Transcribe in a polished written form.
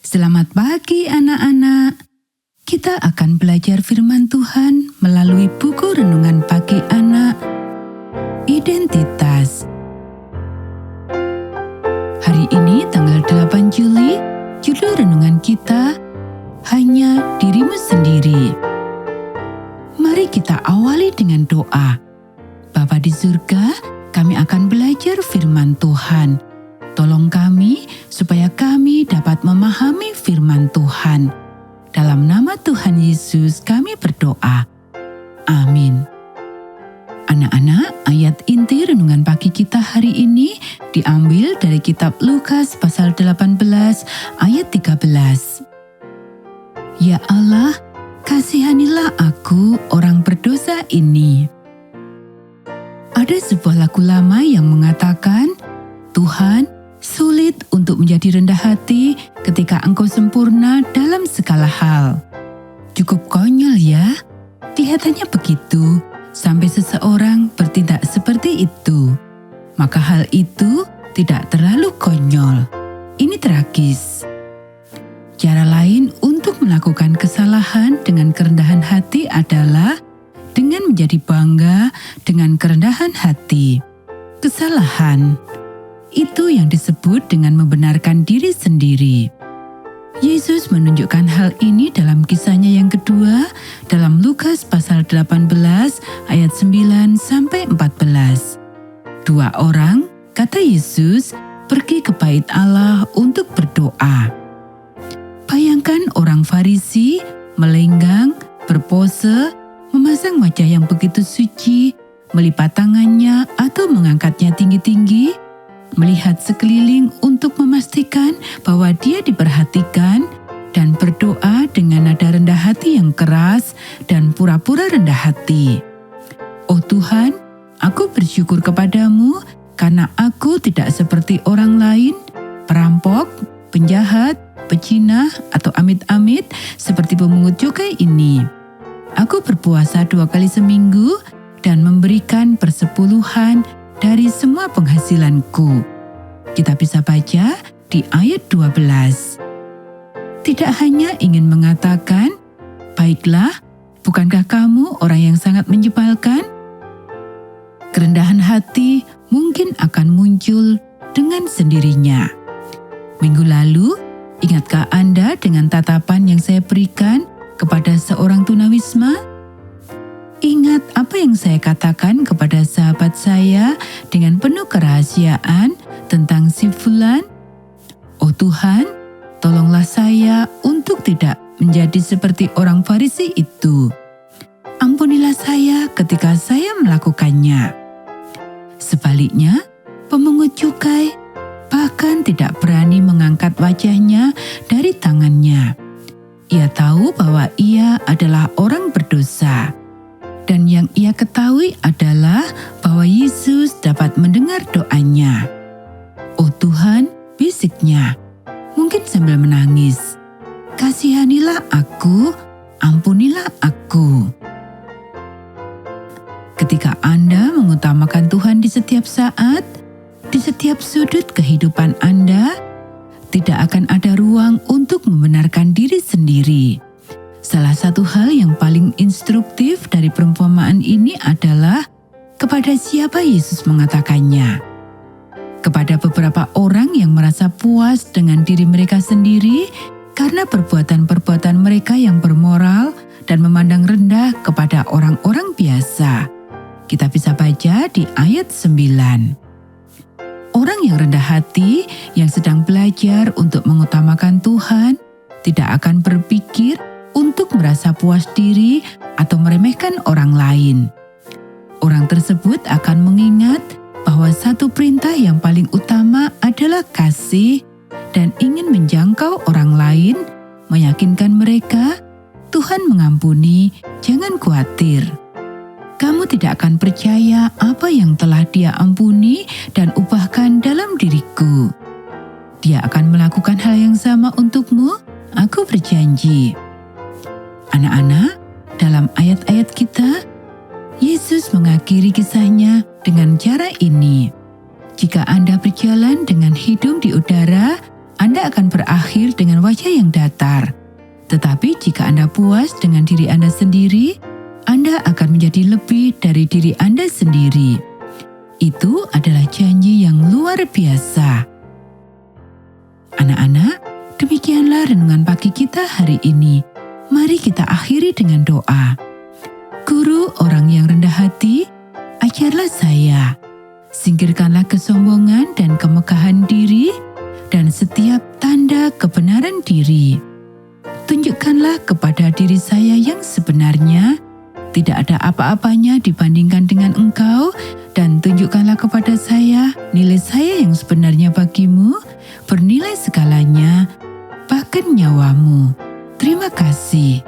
Selamat pagi anak-anak. Kita akan belajar firman Tuhan melalui buku renungan pagi anak, Identitas. Hari ini tanggal 8 Juli, judul renungan kita, Hanya Dirimu Sendiri. Mari kita awali dengan doa. Bapa di surga, kami akan belajar firman Tuhan. Tolong kami supaya kami dapat memahami firman Tuhan. Dalam nama Tuhan Yesus kami berdoa. Amin. Anak-anak, ayat inti renungan pagi kita hari ini diambil dari kitab Lukas pasal 18 ayat 13. Ya Allah, kasihanilah aku orang berdosa ini. Ada sebuah lagu lama yang mengatakan, Tuhan, sulit untuk menjadi rendah hati ketika Engkau sempurna dalam segala hal. Cukup konyol ya, kelihatannya begitu, sampai seseorang bertindak seperti itu. Maka hal itu tidak terlalu konyol. Ini tragis. Cara lain untuk melakukan kesalahan dengan kerendahan hati adalah dengan menjadi bangga dengan kerendahan hati. Kesalahan itu yang disebut dengan membenarkan diri sendiri. Yesus menunjukkan hal ini dalam kisahnya yang kedua dalam Lukas pasal 18 ayat 9 sampai 14. Dua orang, kata Yesus, pergi ke bait Allah untuk berdoa. Bayangkan orang Farisi melenggang, berpose, memasang wajah yang begitu suci, melipat tangannya atau mengangkatnya tinggi-tinggi, melihat sekeliling untuk memastikan bahwa dia diperhatikan dan berdoa dengan nada rendah hati yang keras dan pura-pura rendah hati. Oh Tuhan, aku bersyukur kepadamu karena aku tidak seperti orang lain, perampok, penjahat, pecina, atau amit-amit seperti pemungut cukai ini. Aku berpuasa 2 kali seminggu dan memberikan persepuluhan dari semua penghasilanku. Kita bisa baca di ayat 12. Tidak hanya ingin mengatakan, baiklah, bukankah kamu orang yang sangat menyebalkan? Kerendahan hati mungkin akan muncul dengan sendirinya. Minggu lalu, ingatkah Anda dengan tatapan yang saya berikan kepada seorang tunawisma? Ingat apa yang saya katakan kepada sahabat saya dengan penuh kerahasiaan tentang si fulan? Oh Tuhan, tolonglah saya untuk tidak menjadi seperti orang Farisi itu. Ampunilah saya ketika saya melakukannya. Sebaliknya, pemungut cukai bahkan tidak berani mengangkat wajahnya dari tangannya. Ia tahu bahwa ia adalah orang berdosa. Dan yang ia ketahui adalah bahwa Yesus dapat mendengar doanya. Oh Tuhan, bisiknya, mungkin sambil menangis, kasihanilah aku, ampunilah aku. Ketika Anda mengutamakan Tuhan di setiap saat, di setiap sudut kehidupan Anda, tidak akan ada ruang untuk membenarkan diri sendiri. Salah satu hal yang paling instruktif dari perumpamaan ini adalah kepada siapa Yesus mengatakannya. Kepada beberapa orang yang merasa puas dengan diri mereka sendiri karena perbuatan-perbuatan mereka yang bermoral dan memandang rendah kepada orang-orang biasa. Kita bisa baca di ayat 9. Orang yang rendah hati yang sedang belajar untuk mengutamakan Tuhan tidak akan berpikir untuk merasa puas diri atau meremehkan orang lain. Orang tersebut akan mengingat bahwa satu perintah yang paling utama adalah kasih dan ingin menjangkau orang lain, meyakinkan mereka, Tuhan mengampuni, jangan khawatir. Kamu tidak akan percaya apa yang telah Dia ampuni dan ubahkan dalam diriku. Dia akan melakukan hal yang sama untukmu, aku berjanji. Anak-anak, dalam ayat-ayat kita, Yesus mengakhiri kisahnya dengan cara ini. Jika Anda berjalan dengan hidung di udara, Anda akan berakhir dengan wajah yang datar. Tetapi jika Anda puas dengan diri Anda sendiri, Anda akan menjadi lebih dari diri Anda sendiri. Itu adalah janji yang luar biasa. Anak-anak, demikianlah renungan pagi kita hari ini. Mari kita akhiri dengan doa. Guru orang yang rendah hati, ajarlah saya. Singkirkanlah kesombongan dan kemegahan diri dan setiap tanda kebenaran diri. Tunjukkanlah kepada diri saya yang sebenarnya, tidak ada apa-apanya dibandingkan dengan Engkau, dan tunjukkanlah kepada saya nilai saya yang sebenarnya bagimu, bernilai segalanya, bahkan nyawamu. Terima kasih.